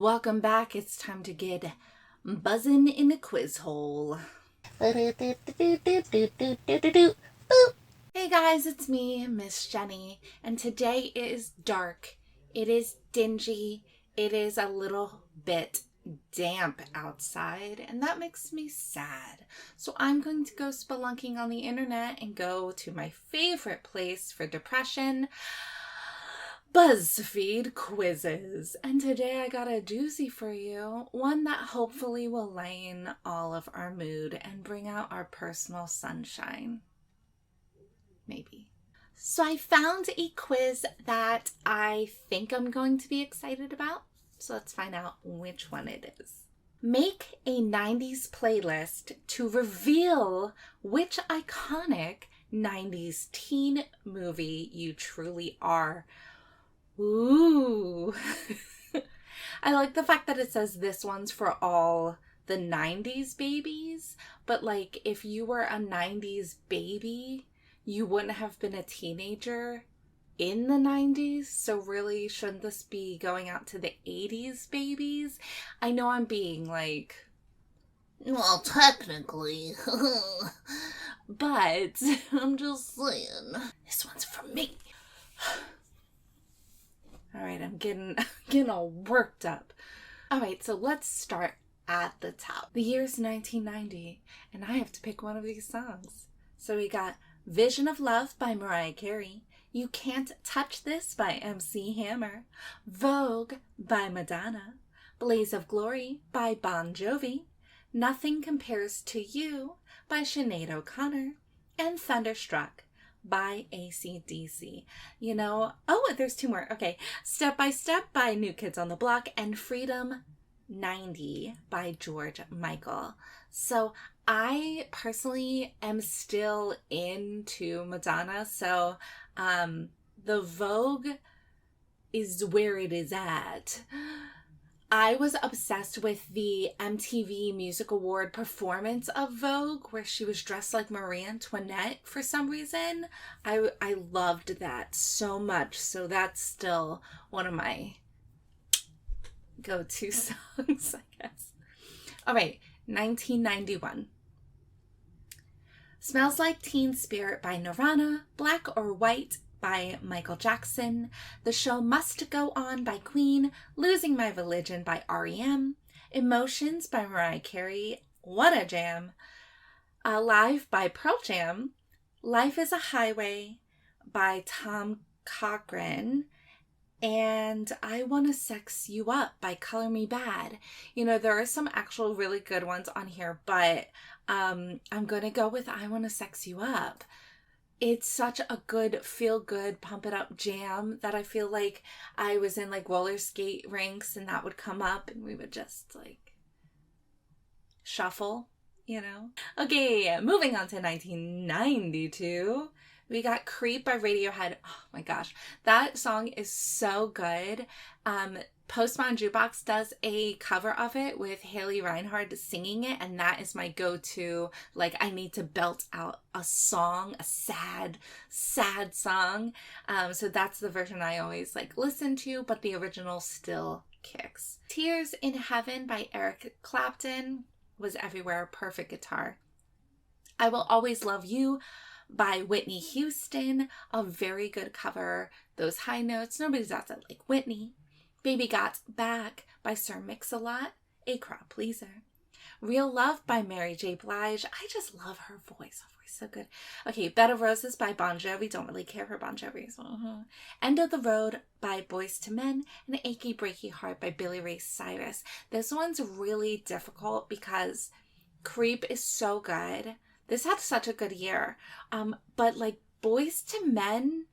Welcome back. It's time to get buzzing in the quiz hole. Hey guys, it's me, Miss Jenny, and today it is dark. It is dingy. It is a little bit damp outside, and that makes me sad. So I'm going to go spelunking on the internet and go to my favorite place for depression, BuzzFeed quizzes. And today I got a doozy for you, one that hopefully will lighten all of our mood and bring out our personal sunshine. Maybe. So I found a quiz that I think I'm going to be excited about. So let's find out which one it is. Make a 90s playlist to reveal which iconic 90s teen movie you truly are. Ooh. I like the fact that it says this one's for all the 90s babies, but like if you were a 90s baby, you wouldn't have been a teenager in the 90s, so really shouldn't this be going out to the 80s babies? I know I'm being like, well, technically, but I'm just saying, this one's for me. All right, I'm getting all worked up. All right, so let's start at the top. The year's 1990, and I have to pick one of these songs. So we got Vision of Love by Mariah Carey, You Can't Touch This by MC Hammer, Vogue by Madonna, Blaze of Glory by Bon Jovi, Nothing Compares to You by Sinead O'Connor, and Thunderstruck by AC/DC. You know, oh, there's two more. Okay. Step by Step by New Kids on the Block, and Freedom 90 by George Michael. So I personally am still into Madonna, so the Vogue is where it is at. I was obsessed with the MTV Music Award performance of Vogue, where she was dressed like Marie Antoinette for some reason. I loved that so much, so that's still one of my go-to songs, I guess. All right, 1991. Smells Like Teen Spirit by Nirvana, Black or White by Michael Jackson, The Show Must Go On by Queen, Losing My Religion by R.E.M., Emotions by Mariah Carey, what a jam, Alive by Pearl Jam, Life is a Highway by Tom Cochrane, and I Wanna Sex You Up by Color Me Bad. You know, there are some actual really good ones on here, but I'm gonna go with I Wanna Sex You Up. It's such a good, feel-good, pump-it-up jam that I feel like I was in like roller skate rinks and that would come up and we would just like shuffle, you know? Okay, moving on to 1992. We got Creep by Radiohead. Oh my gosh, that song is so good. Postman Jukebox does a cover of it with Haley Reinhard singing it, and that is my go-to. Like, I need to belt out a song, a sad song. So that's the version I always like listen to, but the original still kicks. Tears in Heaven by Eric Clapton was everywhere. Perfect guitar. I Will Always Love You by Whitney Houston, a very good cover. Those high notes, nobody does it like Whitney. Baby Got Back by Sir Mix-a-Lot, a crowd pleaser. Real Love by Mary J. Blige. I just love her voice. Her voice is so good. Okay, Bed of Roses by Bon Jovi. Don't really care for Bon Jovi. End of the Road by Boyz II Men, and Achy Breaky Heart by Billy Ray Cyrus. This one's really difficult because Creep is so good. This had such a good year. But like Boyz II Men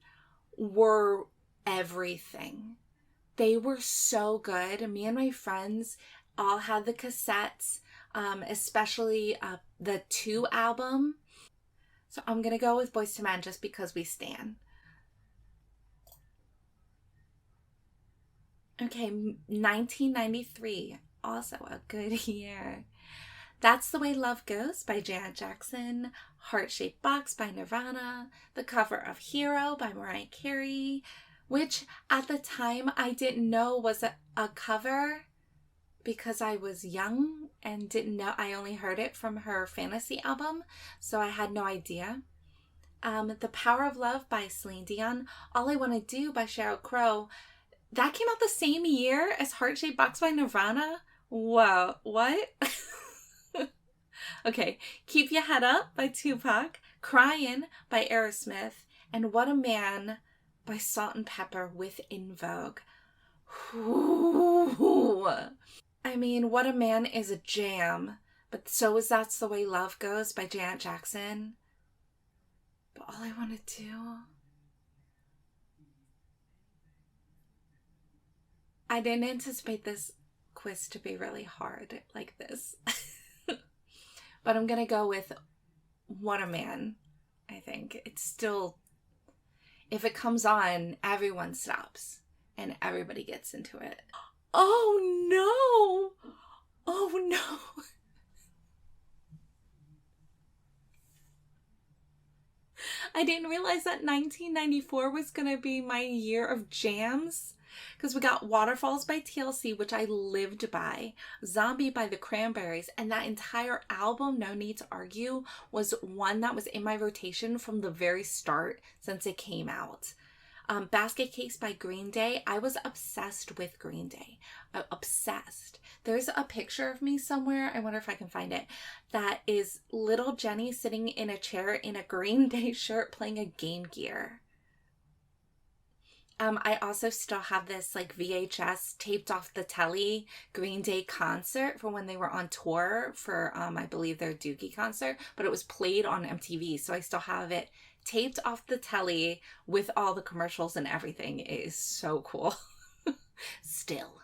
were everything. They were so good. Me and my friends all had the cassettes, especially the 2 album. So I'm going to go with Boyz II Men just because we stan. Okay, 1993. Also a good year. That's the Way Love Goes by Janet Jackson, Heart-Shaped Box by Nirvana, the cover of Hero by Mariah Carey, which at the time I didn't know was a cover because I was young and didn't know. I only heard it from her fantasy album, so I had no idea. The Power of Love by Celine Dion. All I Want to Do by Sheryl Crow. That came out the same year as Heart Shaped Box by Nirvana. Whoa, what? Okay, Keep Your Head Up by Tupac. Crying by Aerosmith. And What a Man by Salt and Pepper with In Vogue. Ooh. I mean, What a Man is a jam, but so is That's the Way Love Goes by Janet Jackson. But All I Want to Do... I didn't anticipate this quiz to be really hard like this. But I'm going to go with What a Man, I think. It's still... If it comes on, everyone stops and everybody gets into it. Oh no! Oh no! I didn't realize that 1994 was going to be my year of jams. Because we got Waterfalls by TLC, which I lived by, Zombie by the Cranberries, and that entire album, No Need to Argue, was one that was in my rotation from the very start since it came out. Basket Case by Green Day. I was obsessed with Green Day. Obsessed. There's a picture of me somewhere, I wonder if I can find it, that is little Jenny sitting in a chair in a Green Day shirt playing a Game Gear. I also still have this like VHS taped off the telly Green Day concert for when they were on tour for, I believe their Dookie concert, but it was played on MTV. So I still have it taped off the telly with all the commercials and everything. It is so cool. Still.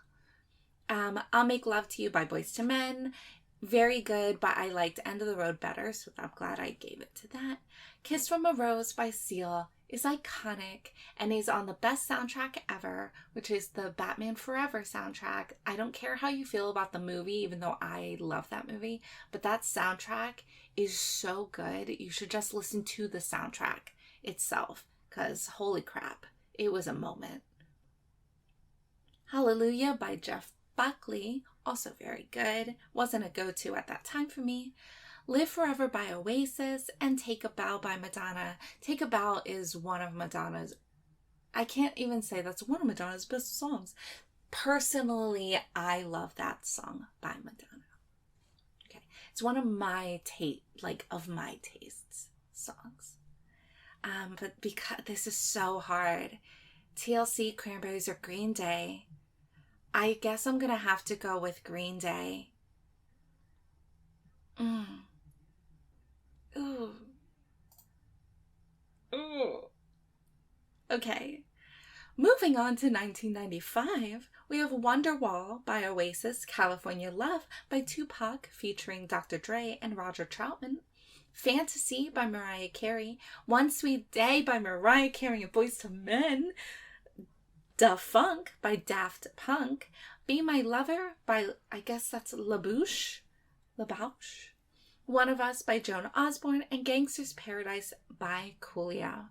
I'll Make Love to You by Boyz II Men. Very good, but I liked End of the Road better, so I'm glad I gave it to that. Kiss from a Rose by Seal is iconic and is on the best soundtrack ever, which is the Batman Forever soundtrack. I don't care how you feel about the movie, even though I love that movie, but that soundtrack is so good. You should just listen to the soundtrack itself, because holy crap, it was a moment. Hallelujah by Jeff Buckley, also very good. Wasn't a go-to at that time for me. Live Forever by Oasis, and Take a Bow by Madonna. Take a Bow is one of Madonna's, I can't even say that's one of Madonna's best songs. Personally, I love that song by Madonna. Okay, it's one of my my tastes songs. But because this is so hard, TLC, Cranberries, or Green Day, I guess I'm gonna have to go with Green Day. Ooh. Ooh. Okay. Moving on to 1995, we have Wonderwall by Oasis, California Love by Tupac featuring Dr. Dre and Roger Troutman, Fantasy by Mariah Carey, One Sweet Day by Mariah Carey and Boyz II Men, Da Funk by Daft Punk, Be My Lover by, I guess that's LaBouche, One of Us by Joan Osborne, and Gangster's Paradise by Coolio.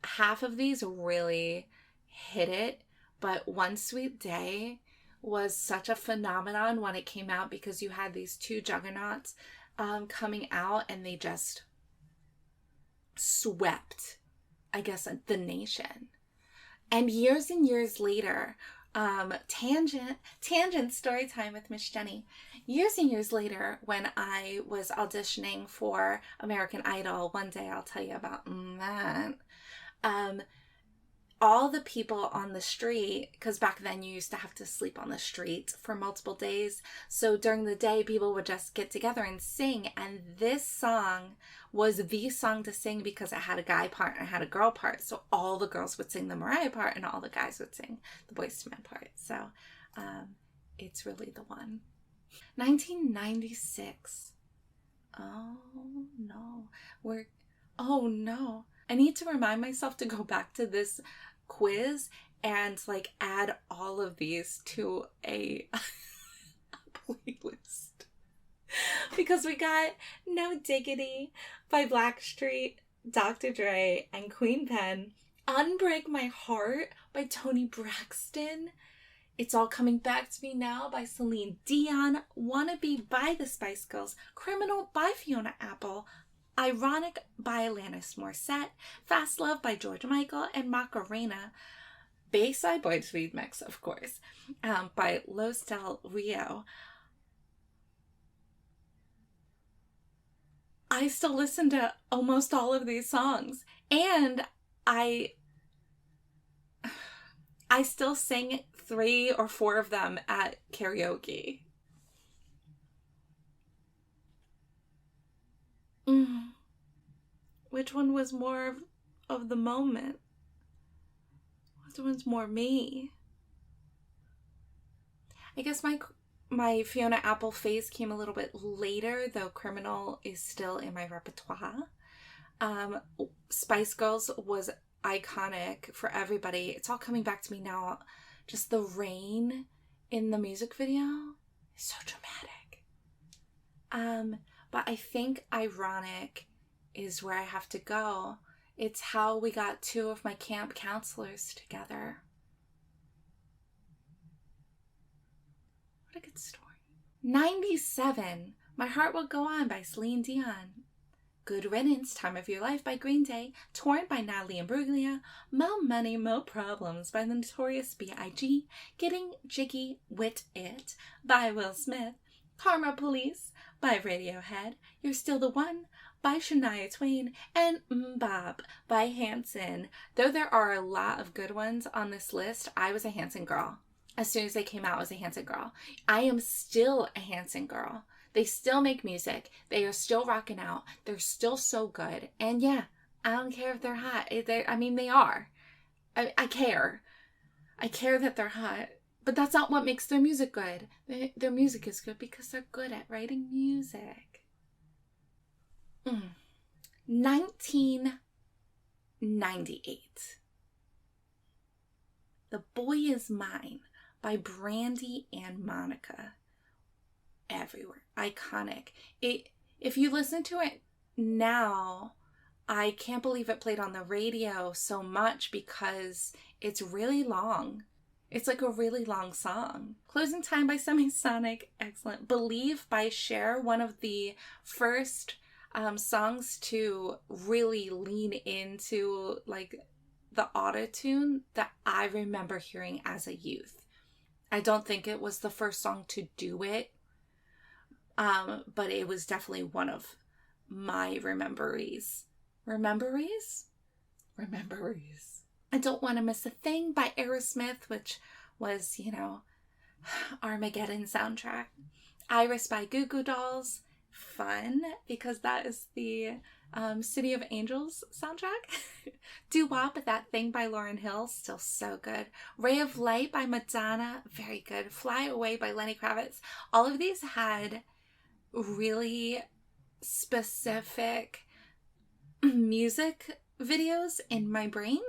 Half of these really hit it, but One Sweet Day was such a phenomenon when it came out because you had these two juggernauts coming out and they just swept, I guess, the nation. And years later, tangent story time with Miss Jenny. Years and years later, when I was auditioning for American Idol, one day I'll tell you about that. All the people on the street, because back then you used to have to sleep on the street for multiple days. So during the day, people would just get together and sing. And this song was the song to sing because it had a guy part and it had a girl part. So all the girls would sing the Mariah part and all the guys would sing the Boyz II Men part. So it's really the one. 1996. Oh no. I need to remind myself to go back to this quiz and add all of these to a playlist. Because we got No Diggity by Blackstreet, Dr. Dre, and Queen Pen. Unbreak My Heart by Toni Braxton It's All Coming Back to Me Now by Celine Dion, Wannabe by the Spice Girls, Criminal by Fiona Apple, Ironic by Alanis Morissette, Fast Love by George Michael, and Macarena, Bayside BuzzFeed mix, of course, by Los Del Rio. I still listen to almost all of these songs, and I still sing 3 or 4 of them at karaoke. Which one was more of the moment? Which one's more me? I guess my Fiona Apple phase came a little bit later, though Criminal is still in my repertoire. Spice Girls was iconic for everybody. It's All Coming Back to Me Now. Just the rain in the music video is so dramatic. But I think Ironic is where I have to go. It's how we got 2 of my camp counselors together. What a good story. 97, My Heart Will Go On by Celine Dion. Good Riddance, Time of Your Life by Green Day, Torn by Natalie Imbruglia, Mo Money, Mo Problems by the Notorious B.I.G., Getting Jiggy With It by Will Smith, Karma Police by Radiohead, You're Still the One by Shania Twain, and Mbop by Hanson. Though there are a lot of good ones on this list, I was a Hanson girl. As soon as they came out, I was a Hanson girl. I am still a Hanson girl. They still make music. They are still rocking out. They're still so good. And yeah, I don't care if they're hot. They are. I care. I care that they're hot. But that's not what makes their music good. Their music is good because they're good at writing music. 1998. The Boy Is Mine by Brandy and Monica. Everywhere. Iconic. If you listen to it now, I can't believe it played on the radio so much because it's really long. It's like a really long song. Closing Time by Semisonic, excellent. Believe by Cher, one of the first songs to really lean into like the auto-tune that I remember hearing as a youth. I don't think it was the first song to do it. But it was definitely one of my rememberies. Rememberies? I Don't Want to Miss a Thing by Aerosmith, which was, Armageddon soundtrack. Iris by Goo Goo Dolls. Fun, because that is the City of Angels soundtrack. Doo-Wop, That Thing by Lauryn Hill, still so good. Ray of Light by Madonna, very good. Fly Away by Lenny Kravitz. All of these had really specific music videos in my brain,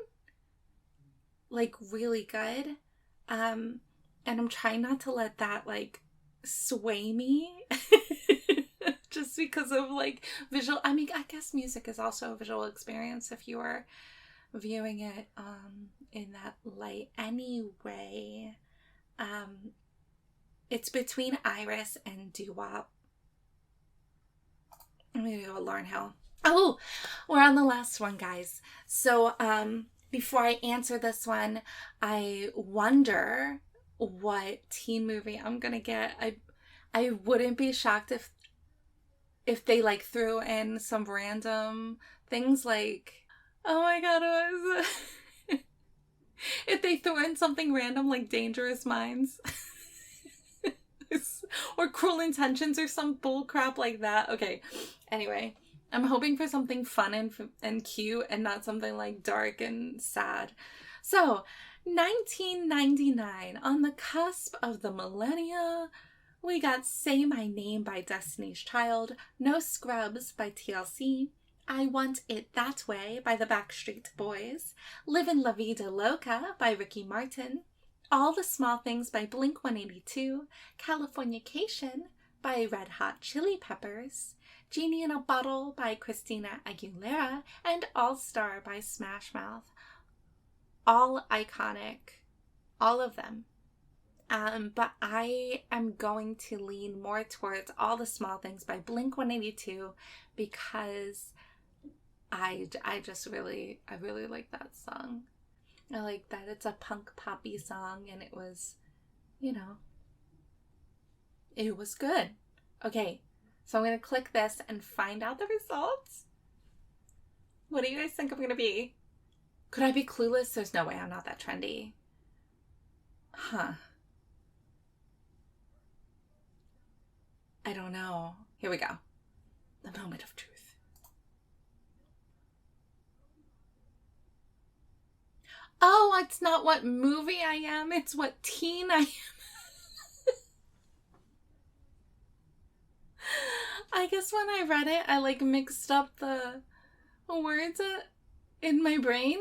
like really good, and I'm trying not to let that like sway me just because of like visual. I mean, I guess music is also a visual experience if you are viewing it in that light anyway. It's between Iris and Doo-Wop. I'm gonna go with Lauryn Hill. Oh, we're on the last one, guys. So before I answer this one, I wonder what teen movie I'm gonna get. I wouldn't be shocked if they like threw in some random things like, oh my god, what was it? If they threw in something random like Dangerous Minds. Or Cruel Intentions or some bull crap like that. Okay, anyway, I'm hoping for something fun and cute and not something like dark and sad. So, 1999, on the cusp of the millennia, we got Say My Name by Destiny's Child, No Scrubs by TLC, I Want It That Way by the Backstreet Boys, Livin' La Vida Loca by Ricky Martin, All the Small Things by Blink-182, Californication by Red Hot Chili Peppers, Genie in a Bottle by Christina Aguilera, and All Star by Smash Mouth. All iconic. All of them. But I am going to lean more towards All the Small Things by Blink-182 because I really like that song. I like that it's a punk poppy song and it was, it was good. Okay, so I'm going to click this and find out the results. What do you guys think I'm going to be? Could I be clueless? There's no way I'm not that trendy. Huh. I don't know. Here we go. The moment of truth. Oh, it's not what movie I am. It's what teen I am. I guess when I read it, I mixed up the words in my brain.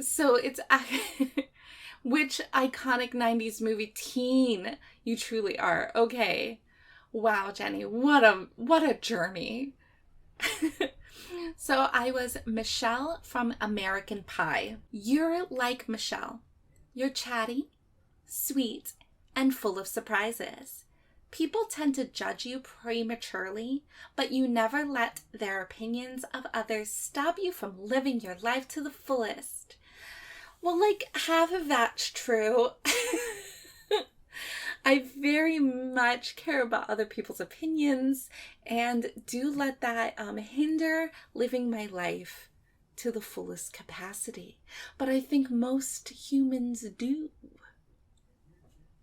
So it's which iconic 90s movie teen you truly are. Okay. Wow, Jenny, what a journey. So I was Michelle from American Pie. You're like Michelle. You're chatty, sweet, and full of surprises. People tend to judge you prematurely, but you never let their opinions of others stop you from living your life to the fullest. Well, half of that's true. I very much care about other people's opinions and do let that hinder living my life to the fullest capacity. But I think most humans do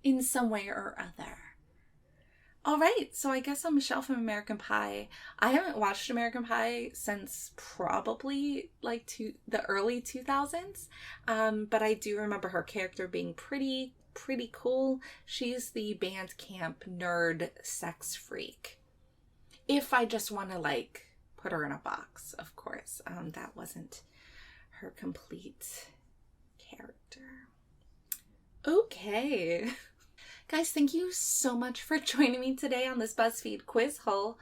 in some way or other. All right, so I guess I'm Michelle from American Pie. I haven't watched American Pie since probably the early 2000s, but I do remember her character being pretty cool. She's the band camp nerd sex freak. If I just want to put her in a box, of course. That wasn't her complete character. Okay. Guys, thank you so much for joining me today on this BuzzFeed quiz hole.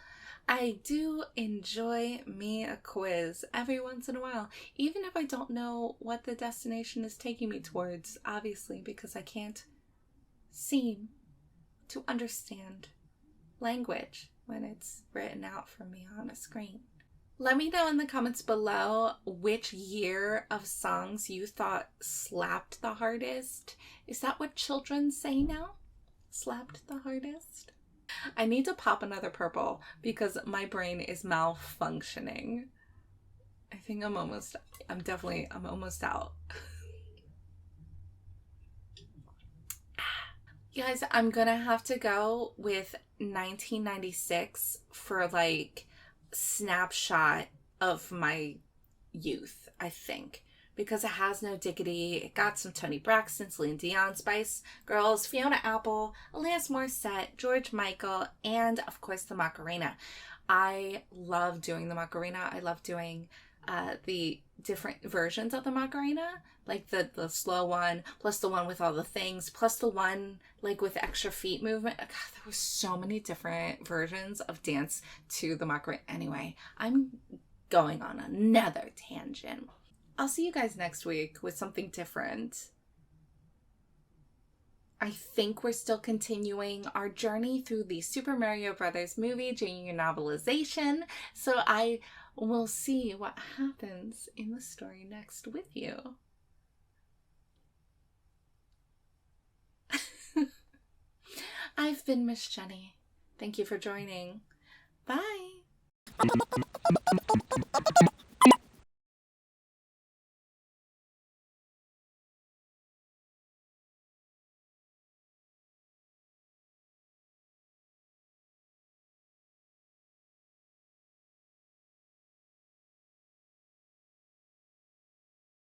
I do enjoy me a quiz every once in a while, even if I don't know what the destination is taking me towards, obviously, because I can't seem to understand language when it's written out for me on a screen. Let me know in the comments below which year of songs you thought slapped the hardest. Is that what children say now? Slapped the hardest? I need to pop another purple because my brain is malfunctioning. I think I'm almost out. You guys, I'm gonna have to go with 1996 for snapshot of my youth, I think. Because it has no diggity. It got some Toni Braxton, Celine Dion, Spice Girls, Fiona Apple, Alanis Morissette, George Michael, and of course the Macarena. I love doing the Macarena. I love doing the different versions of the Macarena, like the slow one, plus the one with all the things, plus the one with extra feet movement. God, there were so many different versions of dance to the Macarena. Anyway, I'm going on another tangent. I'll see you guys next week with something different. I think we're still continuing our journey through the Super Mario Brothers movie junior novelization, so I will see what happens in the story next with you. I've been Miss Jenny. Thank you for joining. Bye!